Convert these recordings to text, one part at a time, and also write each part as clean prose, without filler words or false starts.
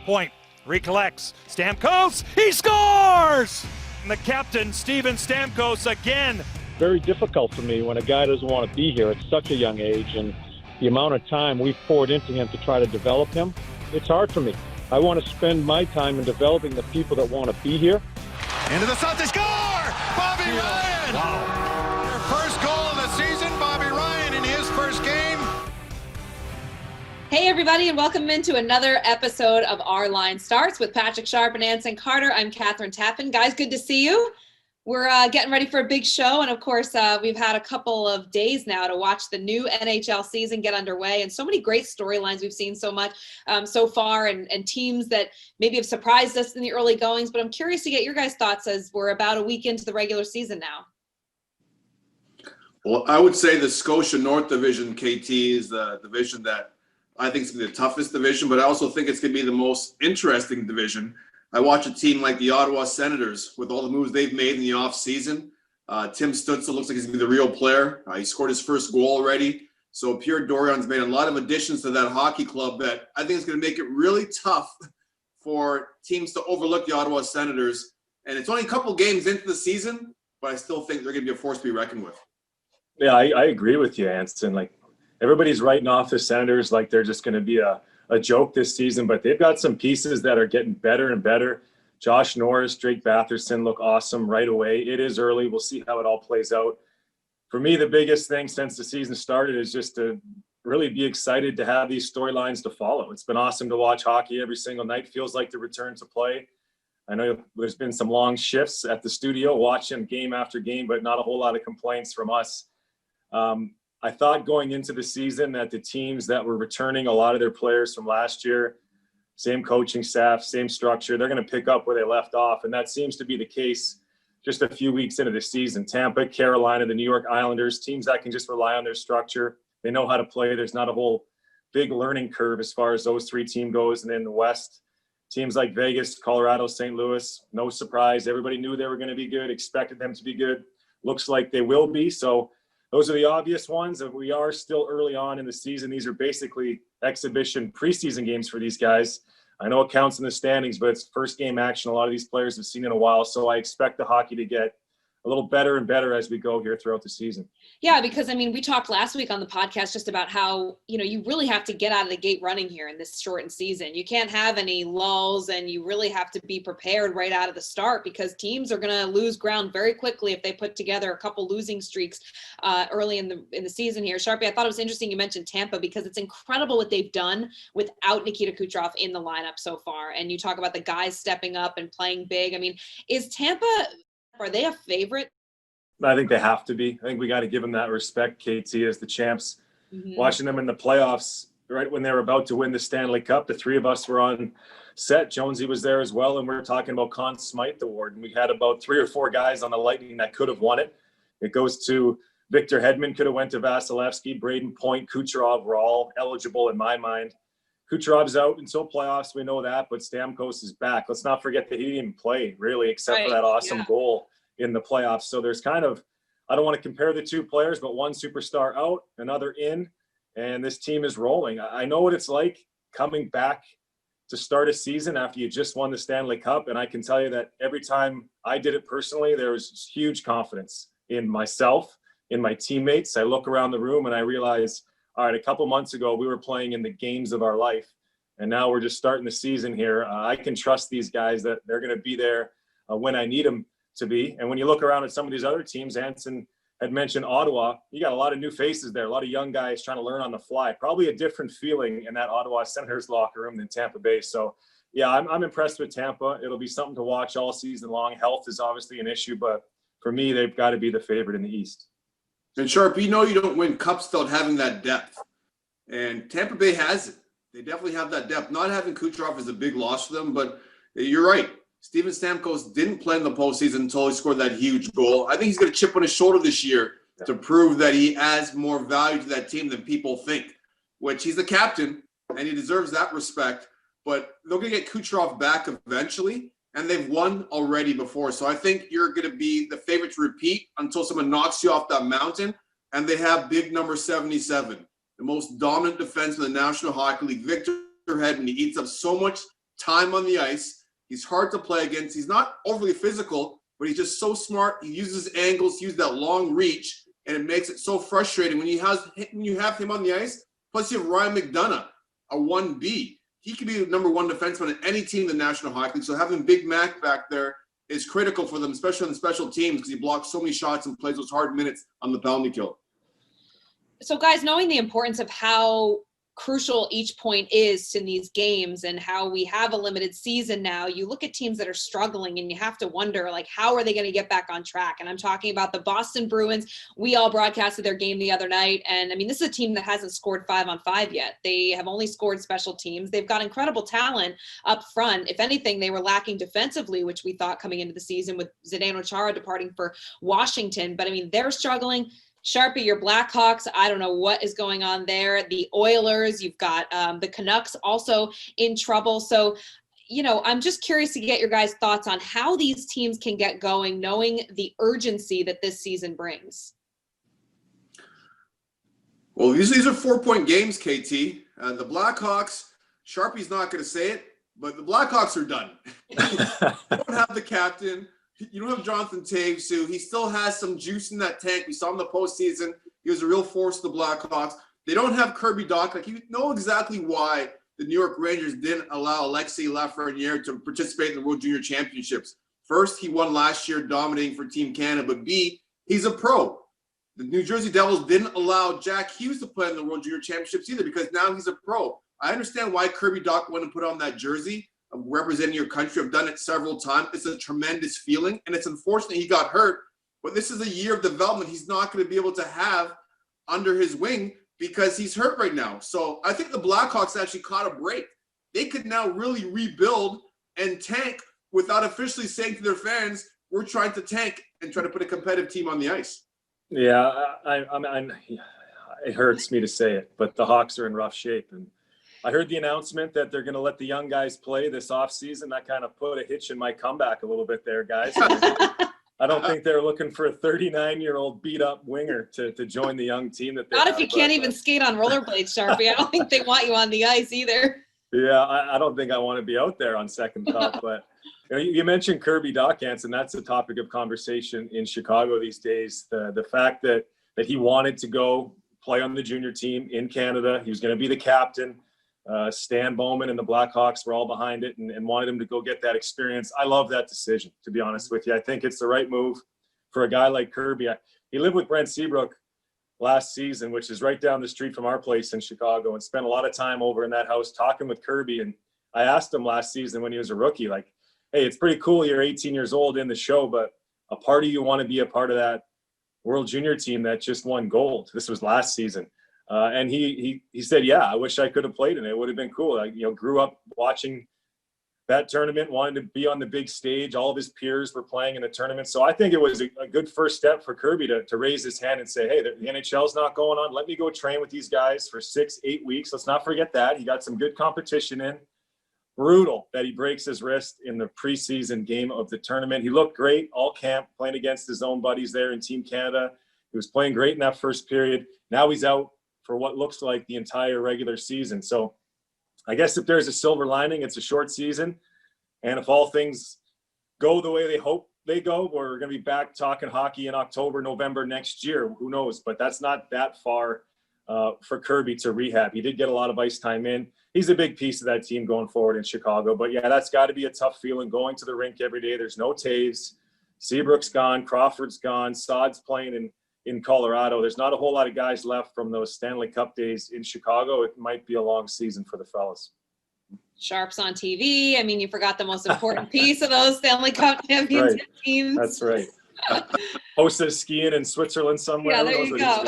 Point recollects. Stamkos, he scores! And the captain, Steven Stamkos, again. Very difficult for me when a guy doesn't want to be here at such a young age, and the amount of time we've poured into him to try to develop him, it's hard for me. I want to spend my time in developing the people that want to be here. Into the shot, they score! Bobby Ryan! Wow. Their first goal of the season, Bobby Ryan in his first game. Hey everybody, and welcome into another episode of Our Line Starts with Patrick Sharp and Anson Carter. I'm Kathryn Tappen. Guys, good to see you. We're getting ready for a big show, and of course, we've had a couple of days now to watch the new NHL season get underway, and so many great storylines we've seen so far, and teams that maybe have surprised us in the early goings. But I'm curious to get your guys' thoughts as we're about a week into the regular season now. Well, I would say the Scotia North Division, KT, is the division that I think is going to be the toughest division, but I also think it's going to be the most interesting division. I watch a team like the Ottawa Senators with all the moves they've made in the offseason. Tim Stützle looks like he's going to be the real player. He scored his first goal already. So Pierre Dorian's made a lot of additions to that hockey club that I think is going to make it really tough for teams to overlook the Ottawa Senators. And it's only a couple games into the season, but I still think they're going to be a force to be reckoned with. Yeah, I agree with you, Anson. Like, everybody's writing off the Senators like they're just going to be a joke this season, but they've got some pieces that are getting better and better. Josh Norris, Drake Batherson look awesome right away. It is early. We'll see how it all plays out. For me, the biggest thing since the season started is just to really be excited to have these storylines to follow. It's been awesome to watch hockey every single night. Feels like the return to play. I know there's been some long shifts at the studio watching game after game, but not a whole lot of complaints from us. I thought going into the season that the teams that were returning a lot of their players from last year, same coaching staff, same structure, they're going to pick up where they left off. And that seems to be the case just a few weeks into the season. Tampa, Carolina, the New York Islanders, teams that can just rely on their structure. They know how to play. There's not a whole big learning curve as far as those three teams goes. And then the West, teams like Vegas, Colorado, St. Louis, no surprise. Everybody knew they were going to be good, expected them to be good. Looks like they will be. So those are the obvious ones. We are still early on in the season. These are basically exhibition preseason games for these guys. I know it counts in the standings, but it's first game action. A lot of these players have seen in a while. So I expect the hockey to get a little better and better as we go here throughout the season. Yeah, because I mean, we talked last week on the podcast just about how, you really have to get out of the gate running here in this shortened season. You can't have any lulls, and you really have to be prepared right out of the start, because teams are going to lose ground very quickly if they put together a couple losing streaks early in the season here. Sharpie, I thought it was interesting you mentioned Tampa, because it's incredible what they've done without Nikita Kucherov in the lineup so far. And you talk about the guys stepping up and playing big. I mean, is Tampa, are they a favorite? I think they have to be. I think we got to give them that respect, KT, as the champs. Mm-hmm. Watching them in the playoffs, right when they were about to win the Stanley Cup, the three of us were on set. Jonesy was there as well, and we were talking about Conn Smythe Award. And we had about 3 or 4 guys on the Lightning that could have won it. It goes to Victor Hedman, could have went to Vasilevsky, Braden Point, Kucherov were all eligible in my mind. Kucherov's out until playoffs, we know that, but Stamkos is back. Let's not forget that he didn't even play, really, except for that awesome goal in the playoffs. So there's kind of, I don't want to compare the two players, but one superstar out, another in, and this team is rolling. I know what it's like coming back to start a season after you just won the Stanley Cup, and I can tell you that every time I did it personally, there was huge confidence in myself, in my teammates. I look around the room and I realize, all right, a couple months ago, we were playing in the games of our life, and now we're just starting the season here. I can trust these guys that they're going to be there when I need them to be. And when you look around at some of these other teams, Anson had mentioned Ottawa, you got a lot of new faces there, a lot of young guys trying to learn on the fly. Probably a different feeling in that Ottawa Senators locker room than Tampa Bay. So, yeah, I'm impressed with Tampa. It'll be something to watch all season long. Health is obviously an issue, but for me, they've got to be the favorite in the East. And Sharp, you don't win cups without having that depth. And Tampa Bay has it. They definitely have that depth. Not having Kucherov is a big loss for them, but you're right. Steven Stamkos didn't play in the postseason until he scored that huge goal. I think he's got a chip on his shoulder this year to prove that he adds more value to that team than people think, which he's the captain, and he deserves that respect. But they're going to get Kucherov back eventually, and they've won already before. So I think you're going to be the favorite to repeat until someone knocks you off that mountain, and they have big number 77, the most dominant defense in the National Hockey League, Victor Hedman. He eats up so much time on the ice. He's hard to play against. He's not overly physical, but he's just so smart. He uses angles, he uses that long reach, and it makes it so frustrating when you have him on the ice. Plus, you have Ryan McDonough, a 1B. He could be the number one defenseman in any team in the National Hockey League. So having Big Mac back there is critical for them, especially on the special teams, because he blocks so many shots and plays those hard minutes on the penalty kill. So, guys, knowing the importance of how crucial each point is in these games and how we have a limited season now, you look at teams that are struggling and you have to wonder, like, how are they going to get back on track? And I'm talking about the Boston Bruins. We all broadcasted their game the other night. And I mean, this is a team that hasn't scored 5-on-5 yet. They have only scored special teams. They've got incredible talent up front. If anything, they were lacking defensively, which we thought coming into the season with Zdeno Chara departing for Washington. But I mean, they're struggling. Sharpie, your Blackhawks, I don't know what is going on there. The Oilers, you've got the Canucks also in trouble. So, you know, I'm just curious to get your guys' thoughts on how these teams can get going, knowing the urgency that this season brings. Well, these are 4-point games, KT. The Blackhawks, Sharpie's not going to say it, but the Blackhawks are done. You don't have the captain. You don't have Jonathan Taves, who he still has some juice in that tank. We saw him in the postseason. He was a real force to the Blackhawks. They don't have Kirby Dach. Like, you know exactly why the New York Rangers didn't allow Alexis Lafreniere to participate in the World Junior Championships. First, he won last year dominating for Team Canada, but B, he's a pro. The New Jersey Devils didn't allow Jack Hughes to play in the World Junior Championships either, because now he's a pro. I understand why Kirby Dach went and put on that jersey of representing your country. I've done it several times. It's a tremendous feeling, and it's unfortunate he got hurt, but this is a year of development he's not going to be able to have under his wing because he's hurt right now. So I think the Blackhawks actually caught a break. They could now really rebuild and tank without officially saying to their fans, we're trying to tank and try to put a competitive team on the ice. Yeah, it hurts me to say it, but the Hawks are in rough shape. And I heard the announcement that they're going to let the young guys play this offseason. That kind of put a hitch in my comeback a little bit there, guys. I don't think they're looking for a 39-year-old beat-up winger to join the young team that they Not have, if you can't even skate on rollerblades, Sharpie. I don't think they want you on the ice either. Yeah, I don't think I want to be out there on second thought. But you mentioned Kirby Dach, Anson. That's a topic of conversation in Chicago these days. The fact that he wanted to go play on the junior team in Canada. He was going to be the captain. Stan Bowman and the Blackhawks were all behind it and wanted him to go get that experience. I love that decision, to be honest with you. I think it's the right move for a guy like Kirby. He lived with Brent Seabrook last season, which is right down the street from our place in Chicago, and spent a lot of time over in that house talking with Kirby. And I asked him last season when he was a rookie, like, hey, it's pretty cool you're 18 years old in the show, but a part of you want to be a part of that World Junior team that just won gold. This was last season. And he said, yeah, I wish I could have played in it. It would have been cool. I grew up watching that tournament, wanted to be on the big stage. All of his peers were playing in the tournament. So I think it was a good first step for Kirby to raise his hand and say, hey, the NHL's not going on. Let me go train with these guys for 6-8 weeks. Let's not forget that. He got some good competition in. Brutal that he breaks his wrist in the preseason game of the tournament. He looked great all camp, playing against his own buddies there in Team Canada. He was playing great in that first period. Now he's out for what looks like the entire regular season. So I guess if there's a silver lining, it's a short season. And if all things go the way they hope they go, we're going to be back talking hockey in October, November next year. Who knows? But that's not that far for Kirby to rehab. He did get a lot of ice time in. He's a big piece of that team going forward in Chicago. But yeah, that's got to be a tough feeling going to the rink every day. There's no Taves. Seabrook's gone. Crawford's gone. Saad's playing in Colorado. There's not a whole lot of guys left from those Stanley Cup days in Chicago. It might be a long season for the fellas. Sharps on TV. I mean, you forgot the most important piece of those Stanley Cup champions teams. That's right. Hosted skiing in Switzerland somewhere. Yeah, there you go.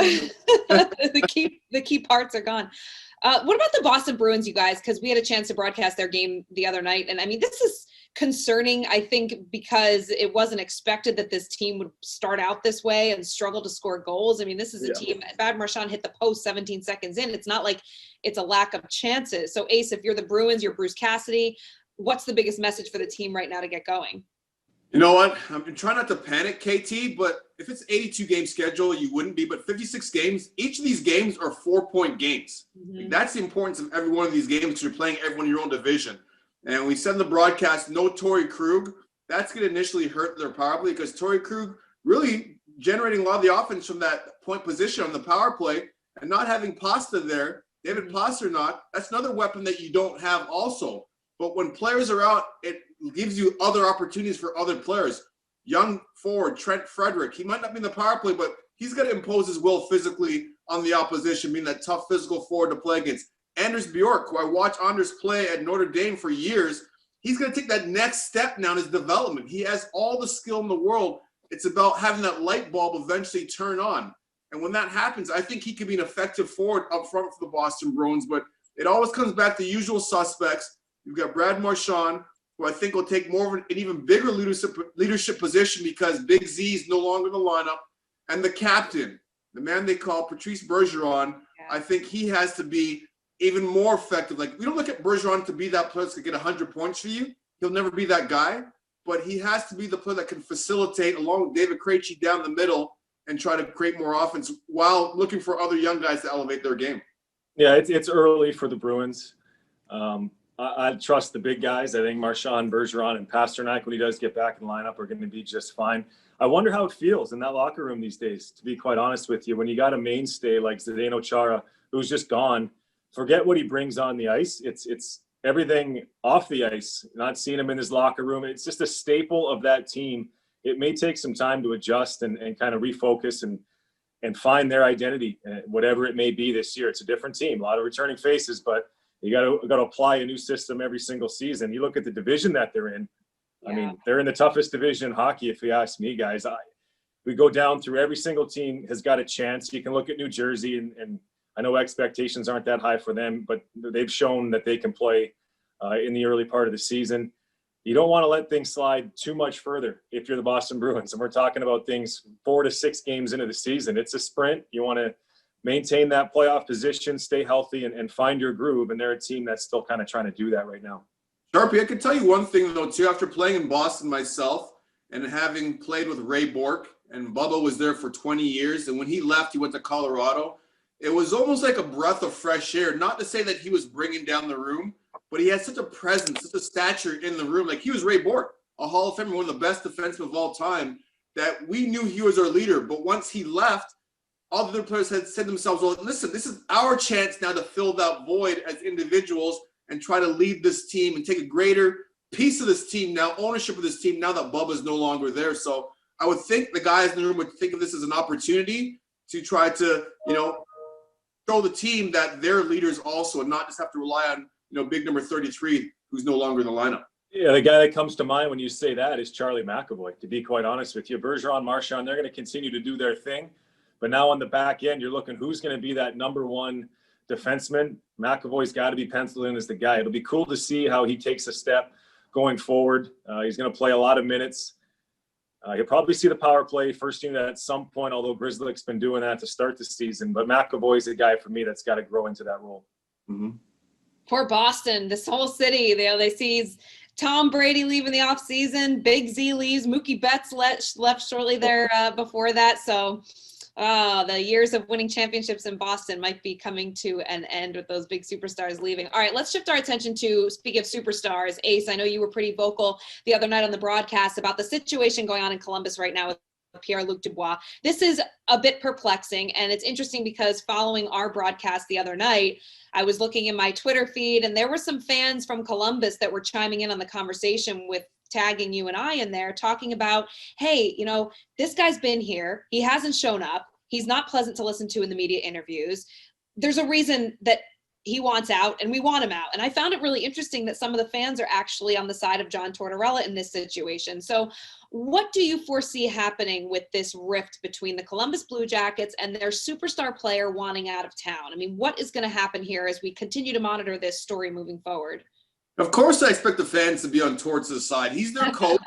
The key parts are gone. What about the Boston Bruins, you guys? Because we had a chance to broadcast their game the other night. And I mean, this is concerning, I think, because it wasn't expected that this team would start out this way and struggle to score goals. I mean, this is a team, Bad Marchand hit the post 17 seconds in. It's not like it's a lack of chances. So Ace, if you're the Bruins, you're Bruce Cassidy, what's the biggest message for the team right now to get going? You know what? I'm trying not to panic, KT, but if it's 82 game schedule, you wouldn't be. But 56 games, each of these games are 4-point games. Mm-hmm. That's the importance of every one of these games because you're playing everyone in your own division. And we said in the broadcast, no Torrey Krug. That's going to initially hurt their power play because Torrey Krug really generating a lot of the offense from that point position on the power play, and not having Pasta there, David Pastrnak, that's another weapon that you don't have also. But when players are out, it gives you other opportunities for other players. Young forward, Trent Frederick, he might not be in the power play, but he's going to impose his will physically on the opposition, being that tough physical forward to play against. Anders Bjork, who I watched Anders play at Notre Dame for years, he's going to take that next step now in his development. He has all the skill in the world. It's about having that light bulb eventually turn on. And when that happens, I think he could be an effective forward up front for the Boston Bruins. But it always comes back to usual suspects. You've got Brad Marchand, who I think will take more of an even bigger leadership position because Big Z is no longer in the lineup. And the captain, the man they call Patrice Bergeron, I think he has to be even more effective. Like, we don't look at Bergeron to be that player that's going to get 100 points for you. He'll never be that guy. But he has to be the player that can facilitate along with David Krejci down the middle and try to create more offense while looking for other young guys to elevate their game. Yeah, it's early for the Bruins. I trust the big guys. I think Marchand, Bergeron, and Pastrnak, when he does get back in the lineup, are going to be just fine. I wonder how it feels in that locker room these days, to be quite honest with you. When you got a mainstay like Zdeno Chara, who's just gone, forget what he brings on the ice. It's everything off the ice, not seeing him in his locker room. It's just a staple of that team. It may take some time to adjust and kind of refocus and find their identity, whatever it may be this year. It's a different team, a lot of returning faces, but you got to apply a new system every single season. You look at the division that they're in. Yeah. I mean, they're in the toughest division in hockey, if you ask me, guys. We go down through every single team has got a chance. You can look at New Jersey, and I know expectations aren't that high for them, but they've shown that they can play in the early part of the season. You don't want to let things slide too much further if you're the Boston Bruins. And we're talking about things 4 to 6 games into the season. It's a sprint. You want to maintain that playoff position, stay healthy, and find your groove. And they're a team that's still kind of trying to do that right now. Sharpie, I can tell you one thing, though, too. After playing in Boston myself and having played with Ray Bourque, and Bubba was there for 20 years, and when he left, he went to Colorado. It was almost like a breath of fresh air. Not to say that he was bringing down the room, but he had such a presence, such a stature in the room. Like, he was Ray Bourque, a Hall of Famer, one of the best defensemen of all time, that we knew he was our leader. But once he left, all the other players had said to themselves, well, listen, this is our chance now to fill that void as individuals and try to lead this team and take a greater piece of this team now, ownership of this team now that Bubba's no longer there. So I would think the guys in the room would think of this as an opportunity to try to, show the team that they're leaders also and not just have to rely on, big number 33, who's no longer in the lineup. Yeah, the guy that comes to mind when you say that is Charlie McAvoy, to be quite honest with you. Bergeron, Marchand, they're going to continue to do their thing. But now on the back end, you're looking who's going to be that number one defenseman. McAvoy's got to be penciled in as the guy. It'll be cool to see how he takes a step going forward. He's going to play a lot of minutes. You'll probably see the power play first unit at some point, although Grizzlick's been doing that to start the season. But McAvoy's the guy for me that's got to grow into that role. Mm-hmm. Poor Boston, this whole city, they see Tom Brady leaving the offseason, Big Z leaves, Mookie Betts left shortly there before that. So the years of winning championships in Boston might be coming to an end with those big superstars leaving. All right, let's shift our attention to, speaking of superstars, Ace, I know you were pretty vocal the other night on the broadcast about the situation going on in Columbus right now with Pierre-Luc Dubois. This is a bit perplexing, and it's interesting because following our broadcast the other night, I was looking in my Twitter feed, and there were some fans from Columbus that were chiming in on the conversation with tagging you and I in there, talking about, hey, this guy's been here. He hasn't shown up. He's not pleasant to listen to in the media interviews. There's a reason that he wants out and we want him out. And I found it really interesting that some of the fans are actually on the side of John Tortorella in this situation. So what do you foresee happening with this rift between the Columbus Blue Jackets and their superstar player wanting out of town? I mean, what is going to happen here as we continue to monitor this story moving forward? Of course, I expect the fans to be on Torts' side. He's their coach,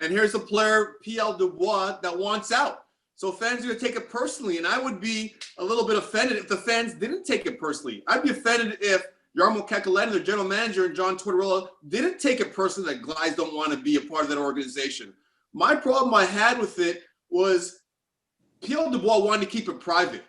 and here's a player, Pierre Dubois, that wants out. So fans are going to take it personally, and I would be a little bit offended if the fans didn't take it personally. I'd be offended if Jarmo Kekalainen, their general manager, and John Tortorella didn't take it personally that guys don't want to be a part of that organization. My problem I had with it was Pierre Dubois wanted to keep it private.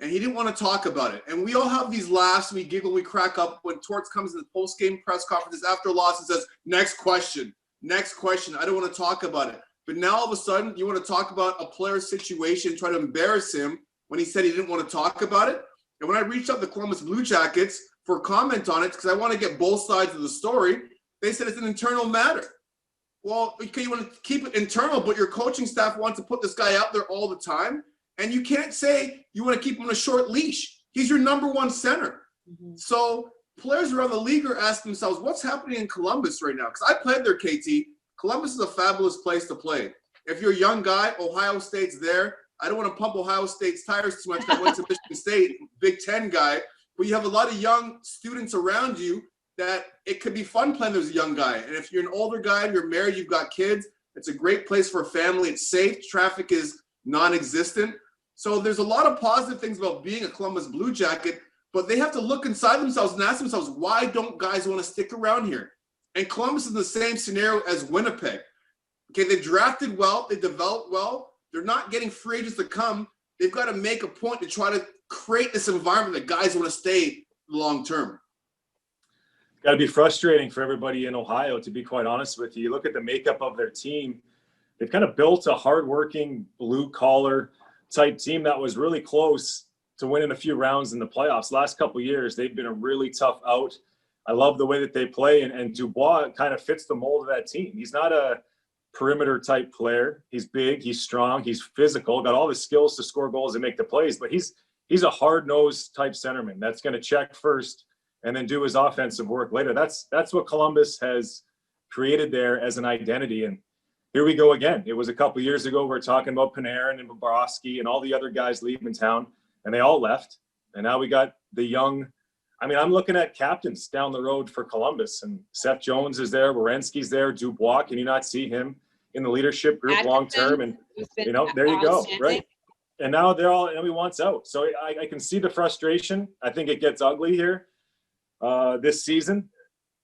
and he didn't want to talk about it. And we all have these laughs, and we giggle, we crack up when Torts comes in the post-game press conferences after a loss and says, next question, I don't want to talk about it. But now all of a sudden, you want to talk about a player's situation, try to embarrass him when he said he didn't want to talk about it. And when I reached out to Columbus Blue Jackets for comment on it, because I want to get both sides of the story, they said it's an internal matter. Well, okay, you want to keep it internal, but your coaching staff wants to put this guy out there all the time. And you can't say you want to keep him on a short leash. He's your number one center. Mm-hmm. So players around the league are asking themselves, what's happening in Columbus right now? Because I played there, KT. Columbus is a fabulous place to play. If you're a young guy, Ohio State's there. I don't want to pump Ohio State's tires too much. I went to Michigan State, Big Ten guy. But you have a lot of young students around you that it could be fun playing as a young guy. And if you're an older guy, you're married, you've got kids, it's a great place for a family. It's safe. Traffic is non-existent. So there's a lot of positive things about being a Columbus Blue Jacket, but they have to look inside themselves and ask themselves, why don't guys want to stick around here? And Columbus is in the same scenario as Winnipeg. Okay, they drafted well, they developed well. They're not getting free agents to come. They've got to make a point to try to create this environment that guys want to stay long term. Got to be frustrating for everybody in Ohio, to be quite honest with you. You look at the makeup of their team, they've kind of built a hardworking, blue-collar type team that was really close to winning a few rounds in the playoffs. Last couple of years, they've been a really tough out. I love the way that they play, and Dubois kind of fits the mold of that team. He's not a perimeter type player. He's big, he's strong, he's physical, got all the skills to score goals and make the plays, but he's a hard-nosed type centerman that's going to check first and then do his offensive work later. That's what Columbus has created there as an identity. And here we go again. It was a couple years ago, we were talking about Panarin and Bobrovsky and all the other guys leaving town, and they all left. And now we got the young, I mean, I'm looking at captains down the road for Columbus, and Seth Jones is there, Werenski's there, Dubois, can you not see him in the leadership group long term? And, you know, there you go, right? And now they're all, and he wants out. So I can see the frustration. I think it gets ugly here this season.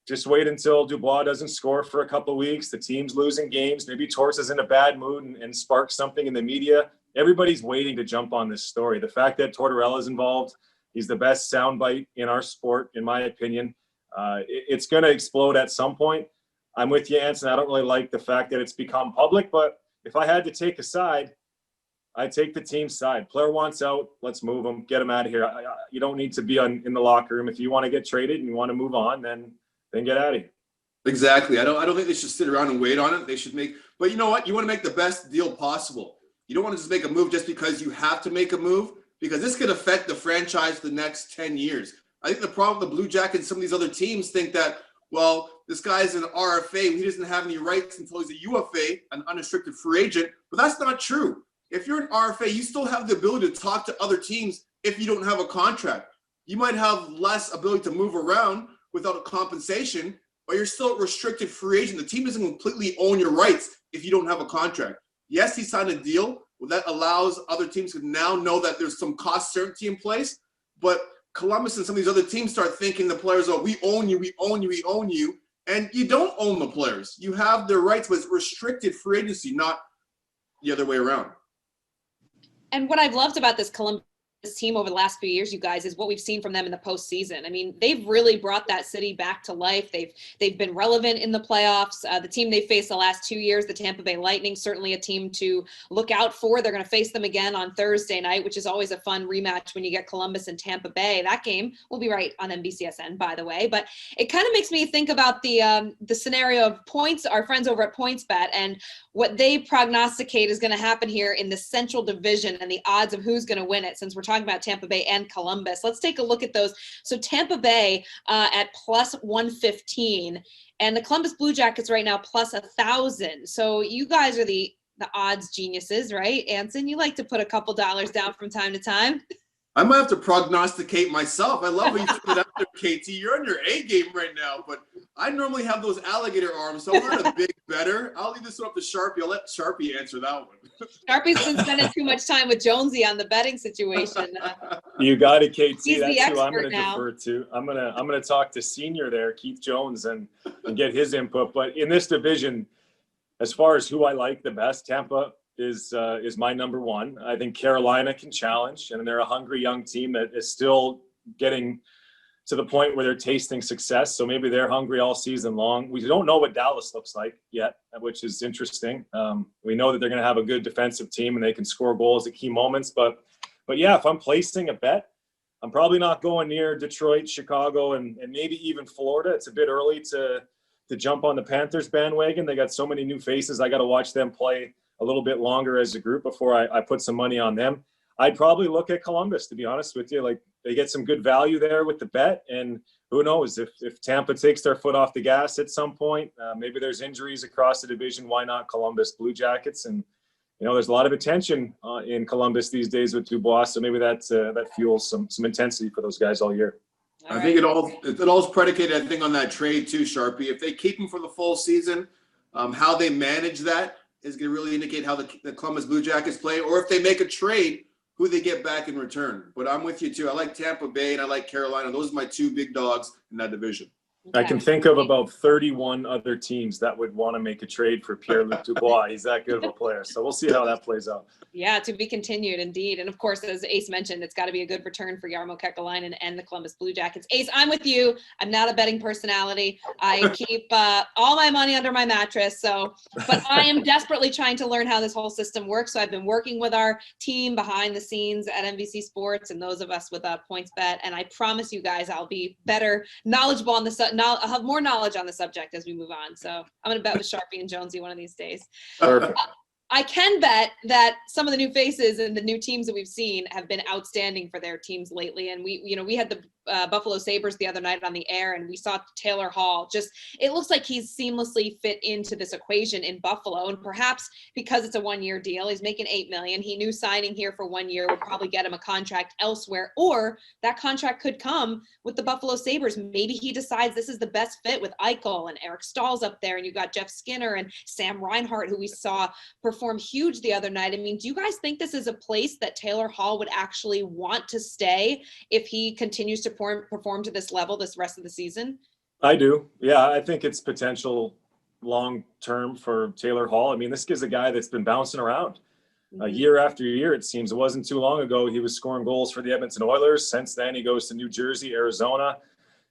Just wait until Dubois doesn't score for a couple of weeks. The team's losing games. Maybe Torts is in a bad mood and sparks something in the media. Everybody's waiting to jump on this story. The fact that Tortorella's involved, he's the best soundbite in our sport, in my opinion. It's going to explode at some point. I'm with you, Anson. I don't really like the fact that it's become public, but if I had to take a side, I'd take the team's side. Player wants out, let's move him, get him out of here. You don't need to be in the locker room. If you want to get traded and you want to move on, then get out of here. Exactly. I don't think they should sit around and wait on it. They should but you know what? You want to make the best deal possible. You don't want to just make a move just because you have to make a move, because this could affect the franchise for the next 10 years. I think the problem with the Blue Jackets and some of these other teams think that, well, this guy's an RFA. He doesn't have any rights until he's a UFA, an unrestricted free agent. But that's not true. If you're an RFA, you still have the ability to talk to other teams if you don't have a contract. You might have less ability to move around without a compensation, but you're still a restricted free agent. The team doesn't completely own your rights if you don't have a contract. Yes, he signed a deal that allows other teams to now know that there's some cost certainty in place, but Columbus and some of these other teams start thinking the players, oh, we own you, we own you, we own you, and you don't own the players. You have their rights, but it's restricted free agency, not the other way around. And what I've loved about this Columbus team over the last few years, you guys, is what we've seen from them in the postseason. I mean, they've really brought that city back to life. They've been relevant in the playoffs. The team they faced the last 2 years, the Tampa Bay Lightning, certainly a team to look out for. They're going to face them again on Thursday night, which is always a fun rematch when you get Columbus and Tampa Bay. That game will be right on NBCSN, by the way. But it kind of makes me think about the scenario of points, our friends over at PointsBet, and what they prognosticate is going to happen here in the Central Division and the odds of who's going to win it, since we're talking about Tampa Bay and Columbus. Let's take a look at those. So Tampa Bay at plus 115, and the Columbus Blue Jackets right now plus 1,000. So you guys are the odds geniuses, right? Anson, you like to put a couple dollars down from time to time. I might have to prognosticate myself. I love how you put it out there, KT. You're on your A game right now, but I normally have those alligator arms, so I'm not a big bettor. I'll leave this one up to Sharpie. I'll let Sharpie answer that one. Sharpie's been spending too much time with Jonesy on the betting situation. You got it, KT. He's That's the who I'm going to now. defer to. I'm gonna talk to senior there, Keith Jones, and get his input. But in this division, as far as who I like the best, Tampa is my number one. I think Carolina can challenge, and they're a hungry young team that is still getting to the point where they're tasting success. So maybe they're hungry all season long. We don't know what Dallas looks like yet, which is interesting. We know that they're going to have a good defensive team and they can score goals at key moments. But yeah, if I'm placing a bet, I'm probably not going near Detroit, Chicago, and maybe even Florida. It's a bit early to jump on the Panthers bandwagon. They got so many new faces. I got to watch them play a little bit longer as a group before I put some money on them. I'd probably look at Columbus, to be honest with you. Like, they get some good value there with the bet, and who knows if Tampa takes their foot off the gas at some point. Maybe there's injuries across the division. Why not Columbus Blue Jackets? And there's a lot of attention in Columbus these days with Dubois, so maybe that fuels some intensity for those guys all year. I think it all is predicated, I think, on that trade too, Sharpie. If they keep him for the full season, how they manage that is going to really indicate how the Columbus Blue Jackets play, or if they make a trade, who they get back in return. But I'm with you too. I like Tampa Bay and I like Carolina. Those are my two big dogs in that division. Okay. I can think of about 31 other teams that would want to make a trade for Pierre-Luc Dubois. He's that good of a player. So we'll see how that plays out. Yeah, to be continued, indeed. And of course, as Ace mentioned, it's got to be a good return for Jarmo Kekalainen and the Columbus Blue Jackets. Ace, I'm with you. I'm not a betting personality. I keep all my money under my mattress. But I am desperately trying to learn how this whole system works. So I've been working with our team behind the scenes at NBC Sports and those of us with PointsBet. And I promise you guys, I'll be better knowledgeable on I'll have more knowledge on the subject as we move on. So I'm going to bet with Sharpie and Jonesy one of these days. Perfect. I can bet that some of the new faces and the new teams that we've seen have been outstanding for their teams lately. And we had the Buffalo Sabres the other night on the air, and we saw Taylor Hall. It looks like he's seamlessly fit into this equation in Buffalo. And perhaps because it's a 1-year deal, he's making $8 million. He knew signing here for 1 year would probably get him a contract elsewhere, or that contract could come with the Buffalo Sabres. Maybe he decides this is the best fit with Eichel and Eric Stahl's up there, and you've got Jeff Skinner and Sam Reinhart, who we saw perform huge the other night. I mean, do you guys think this is a place that Taylor Hall would actually want to stay if he continues to perform to this level this rest of the season? I do. Yeah, I think it's potential long term for Taylor Hall. I mean, this is a guy that's been bouncing around year after year. It seems it wasn't too long ago he was scoring goals for the Edmonton Oilers. Since then, he goes to New Jersey, Arizona,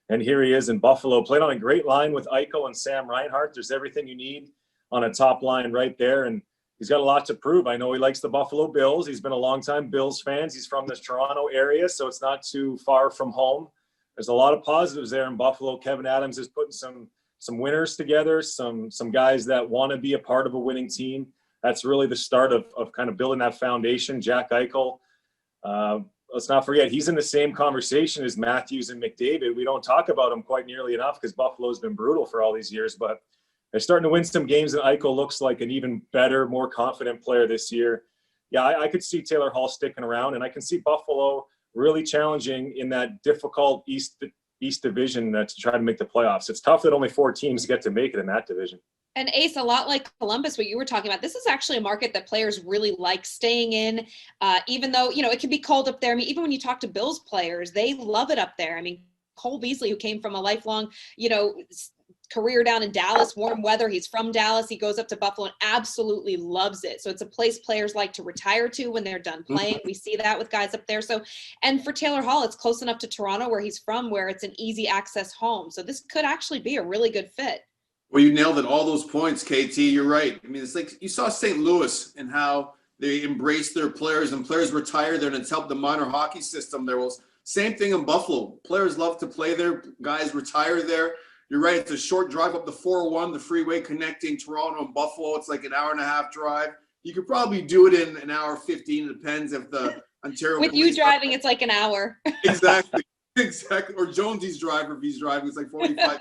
and here he is in Buffalo. Played on a great line with Eichel and Sam Reinhart. There's everything you need on a top line right there, and he's got a lot to prove. I know he likes the Buffalo Bills. He's been a longtime Bills fan. He's from the Toronto area, so it's not too far from home. There's a lot of positives there in Buffalo. Kevin Adams is putting some winners together, some guys that want to be a part of a winning team. That's really the start of kind of building that foundation. Jack Eichel, let's not forget, he's in the same conversation as Matthews and McDavid. We don't talk about him quite nearly enough because Buffalo's been brutal for all these years, but they're starting to win some games, and Eichel looks like an even better, more confident player this year. Yeah, I could see Taylor Hall sticking around, and I can see Buffalo really challenging in that difficult East Division to try to make the playoffs. It's tough that only 4 teams get to make it in that division. And Ace, a lot like Columbus, what you were talking about, this is actually a market that players really like staying in, even though, it can be cold up there. I mean, even when you talk to Bills players, they love it up there. I mean, Cole Beasley, who came from a lifelong, career down in Dallas, warm weather. He's from Dallas. He goes up to Buffalo and absolutely loves it. So it's a place players like to retire to when they're done playing. We see that with guys up there. So, and for Taylor Hall, it's close enough to Toronto where he's from, where it's an easy access home. So this could actually be a really good fit. Well, you nailed it. All those points, KT. You're right. I mean, it's like you saw St. Louis and how they embrace their players, and players retire there, and it's helped the minor hockey system there. Well, same thing in Buffalo. Players love to play there. Guys retire there. You're right. It's a short drive up the 401, the freeway connecting Toronto and Buffalo. It's like an hour-and-a-half drive. You could probably do it in an hour 15. It depends if the Ontario with you driving, it's like an hour. Exactly. Or Jonesy's driver, if he's driving, it's like 45.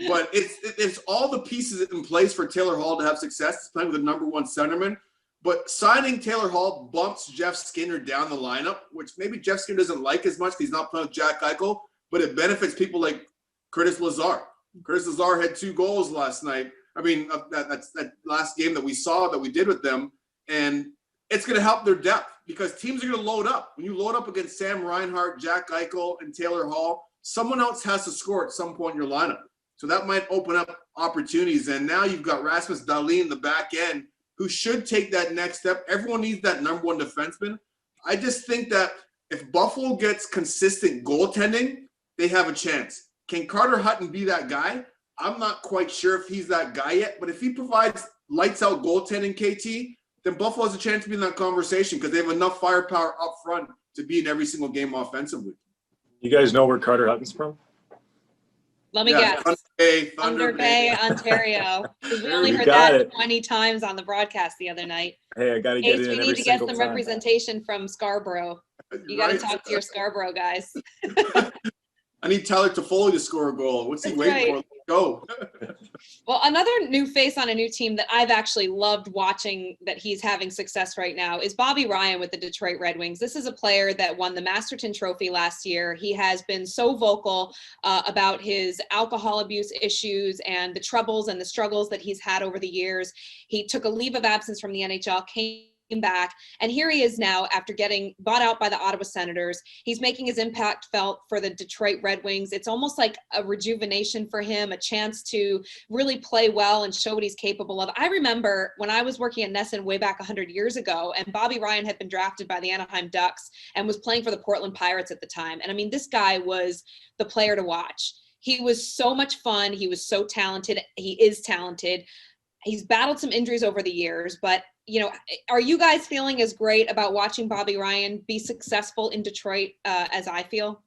But it's all the pieces in place for Taylor Hall to have success. It's playing with the number 1 centerman. But signing Taylor Hall bumps Jeff Skinner down the lineup, which maybe Jeff Skinner doesn't like as much because he's not playing with Jack Eichel, but it benefits people like Curtis Lazar. Curtis Lazar had 2 goals last night. I mean, that last game that we saw that we did with them. And it's going to help their depth because teams are going to load up. When you load up against Sam Reinhart, Jack Eichel, and Taylor Hall, someone else has to score at some point in your lineup. So that might open up opportunities. And now you've got Rasmus Dahlin in the back end. who should take that next step. Everyone needs that number one defenseman. I just think that if Buffalo gets consistent goaltending, they have a chance. Can Carter Hutton be that guy? I'm not quite sure if he's that guy yet, but if he provides lights out goaltending, KT, then Buffalo has a chance to be in that conversation because they have enough firepower up front to be in every single game offensively. You guys know where Carter Hutton's from? Let me guess. Thunder Bay, Ontario. Because we only You heard got that it. 20 times on the broadcast the other night. Hey, I got to get Ace, it we in need every to get single some time. representation from Scarborough. You got to Right? talk to your Scarborough guys. I need Tyler Toffoli to score a goal. What's he That's waiting right. for? Let's go. Well, another new face on a new team that I've actually loved watching that he's having success right now is Bobby Ryan with the Detroit Red Wings. This is a player that won the Masterton Trophy last year. He has been so vocal about his alcohol abuse issues and the troubles and the struggles that he's had over the years. He took a leave of absence from the NHL, came back, and here he is now after getting bought out by the Ottawa Senators. He's making his impact felt for the Detroit Red Wings. It's almost like a rejuvenation for him, a chance to really play well and show what he's capable of. I remember when I was working at Nesson way back 100 years ago, and Bobby Ryan had been drafted by the Anaheim Ducks and was playing for the Portland Pirates at the time. And I mean, this guy was the player to watch. He was so much fun. He was so talented. He is talented. He's battled some injuries over the years, but you know, are you guys feeling as great about watching Bobby Ryan be successful in Detroit as I feel?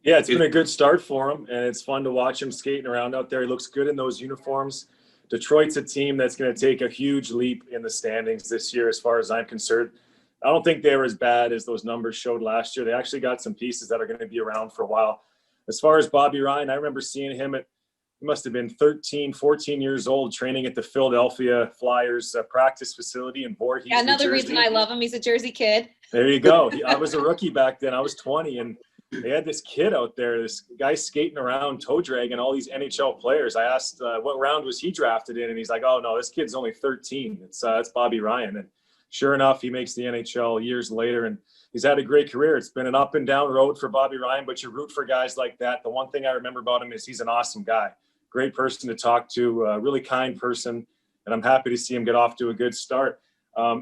Yeah, it's been a good start for him, and it's fun to watch him skating around out there. He looks good in those uniforms. Detroit's a team that's going to take a huge leap in the standings this year, as far as I'm concerned. I don't think they were as bad as those numbers showed last year. They actually got some pieces that are going to be around for a while. As far as Bobby Ryan, I remember seeing him he must have been 13, 14 years old, training at the Philadelphia Flyers practice facility in Voorhees, Yeah, another New Jersey. reason I love him. He's a Jersey kid. There you go. I was a rookie back then. I was 20, and they had this kid out there, this guy skating around, toe dragging all these NHL players. I asked what round was he drafted in, and he's like, "Oh no, this kid's only 13. It's Bobby Ryan." And sure enough, he makes the NHL years later, and he's had a great career. It's been an up and down road for Bobby Ryan, but you root for guys like that. The one thing I remember about him is he's an awesome guy. Great person to talk to, a really kind person, and I'm happy to see him get off to a good start.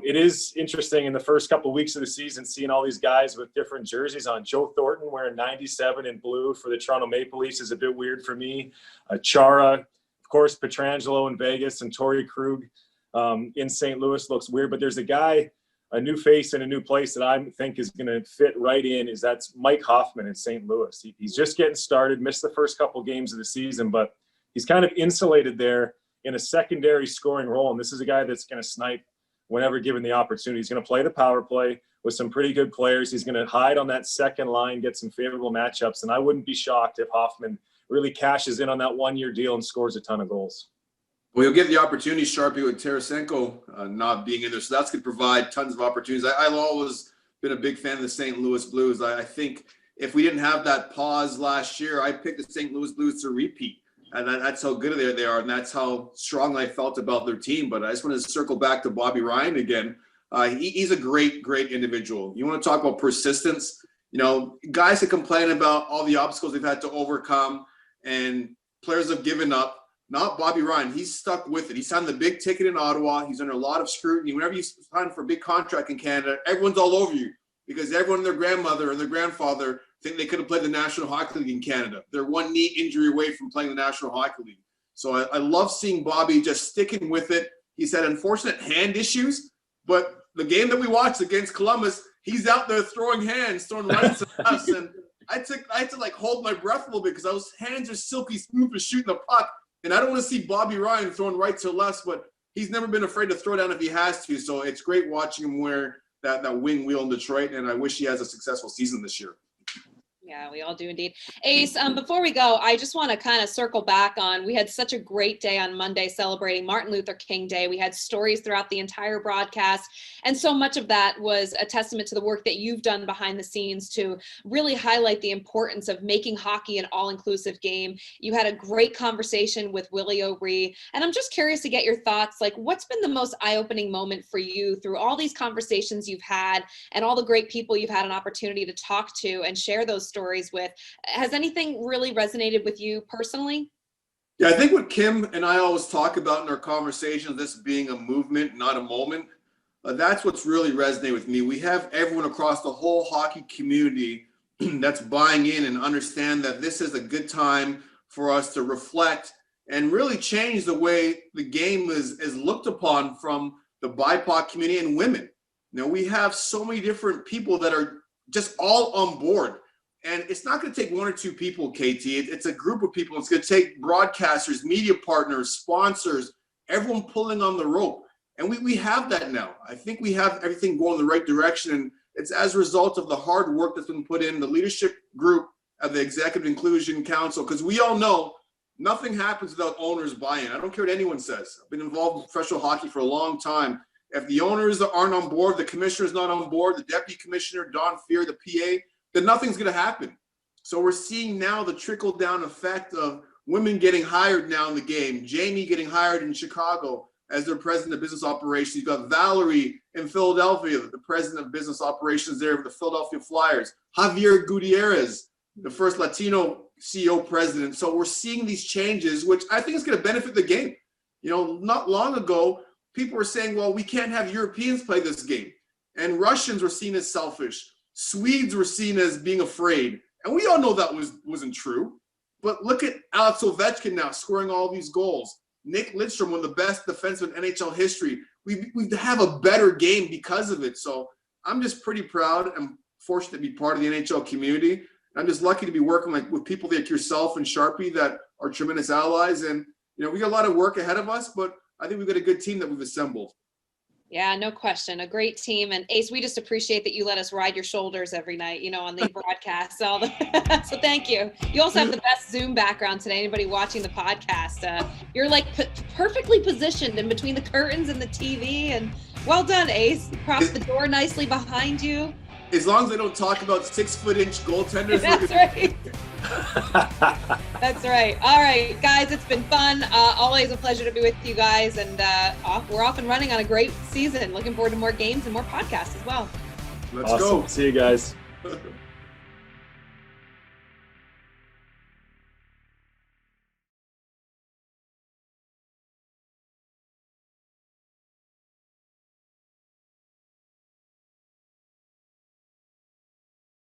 It is interesting in the first couple of weeks of the season seeing all these guys with different jerseys on. Joe Thornton wearing 97 in blue for the Toronto Maple Leafs is a bit weird for me. Chara, of course, Pietrangelo in Vegas, and Torrey Krug in St. Louis looks weird. But there's a guy, a new face in a new place that I think is going to fit right in. That's Mike Hoffman in St. Louis. He's just getting started, missed the first couple games of the season, but he's kind of insulated there in a secondary scoring role. And this is a guy that's going to snipe whenever given the opportunity. He's going to play the power play with some pretty good players. He's going to hide on that second line, get some favorable matchups. And I wouldn't be shocked if Hoffman really cashes in on that one-year deal and scores a ton of goals. Well, you'll get the opportunity, Sharpie, with Tarasenko not being in there. So that's going to provide tons of opportunities. I've always been a big fan of the St. Louis Blues. I think if we didn't have that pause last year, I picked the St. Louis Blues to repeat. And that's how good they are, and that's how strong I felt about their team. But I just want to circle back to Bobby Ryan again. He's a great, great individual. You want to talk about persistence? You know, guys that complain about all the obstacles they've had to overcome and players have given up. Not Bobby Ryan. He's stuck with it. He signed the big ticket in Ottawa. He's under a lot of scrutiny. Whenever you sign for a big contract in Canada, everyone's all over you because everyone and their grandmother and their grandfather think they could have played the National Hockey League in Canada. They're one knee injury away from playing the National Hockey League. So I love seeing Bobby just sticking with it. He's had unfortunate hand issues, but the game that we watched against Columbus, he's out there throwing hands, throwing rights at us. And I had to like hold my breath a little bit because those hands are silky smooth as shooting a puck. And I don't want to see Bobby Ryan throwing right to left, but he's never been afraid to throw down if he has to. So it's great watching him wear that wing wheel in Detroit. And I wish he has a successful season this year. Yeah, we all do indeed. Ace, before we go, I just want to kind of circle back on, we had such a great day on Monday celebrating Martin Luther King Day. We had stories throughout the entire broadcast. And so much of that was a testament to the work that you've done behind the scenes to really highlight the importance of making hockey an all-inclusive game. You had a great conversation with Willie O'Ree. And I'm just curious to get your thoughts, like what's been the most eye-opening moment for you through all these conversations you've had and all the great people you've had an opportunity to talk to and share those stories with? Has anything really resonated with you personally? Yeah, I think what Kim and I always talk about in our conversations, this being a movement, not a moment, that's what's really resonated with me. We have everyone across the whole hockey community that's buying in and understand that this is a good time for us to reflect and really change the way the game is looked upon from the BIPOC community and women. You know, we have so many different people that are just all on board. And it's not going to take one or two people, KT. It's a group of people. It's going to take broadcasters, media partners, sponsors, everyone pulling on the rope. And we have that now. I think we have everything going in the right direction. And it's as a result of the hard work that's been put in, the leadership group of the Executive Inclusion Council, because we all know nothing happens without owners buy-in. I don't care what anyone says. I've been involved in professional hockey for a long time. If the owners aren't on board, the commissioner's not on board, the deputy commissioner, Don Fear, the PA, then nothing's going to happen. So we're seeing now the trickle-down effect of women getting hired now in the game. Jamie getting hired in Chicago as their president of business operations. You've got Valerie in Philadelphia, the president of business operations there with the Philadelphia Flyers. Javier Gutierrez, the first Latino CEO president. So we're seeing these changes, which I think is going to benefit the game. You know, not long ago, people were saying, well, we can't have Europeans play this game. And Russians were seen as selfish. Swedes were seen as being afraid. And we all know that wasn't true. But look at Alex Ovechkin now scoring all these goals. Nick Lidstrom, one of the best defensemen in NHL history. We have a better game because of it. So I'm just pretty proud and fortunate to be part of the NHL community. I'm just lucky to be working with people like yourself and Sharpie that are tremendous allies. And, you know, we got a lot of work ahead of us, but I think we've got a good team that we've assembled. Yeah, no question. A great team. And Ace, we just appreciate that you let us ride your shoulders every night, you know, on the broadcast. So thank you. You also have the best Zoom background today. Anybody watching the podcast, you're like perfectly positioned in between the curtains and the TV. And well done, Ace. Propped the door nicely behind you. As long as they don't talk about 6-foot-inch goaltenders. That's right. That's right. All right, guys, it's been fun. Always a pleasure to be with you guys. And we're off and running on a great season. Looking forward to more games and more podcasts as well. Let's awesome. go. See you guys.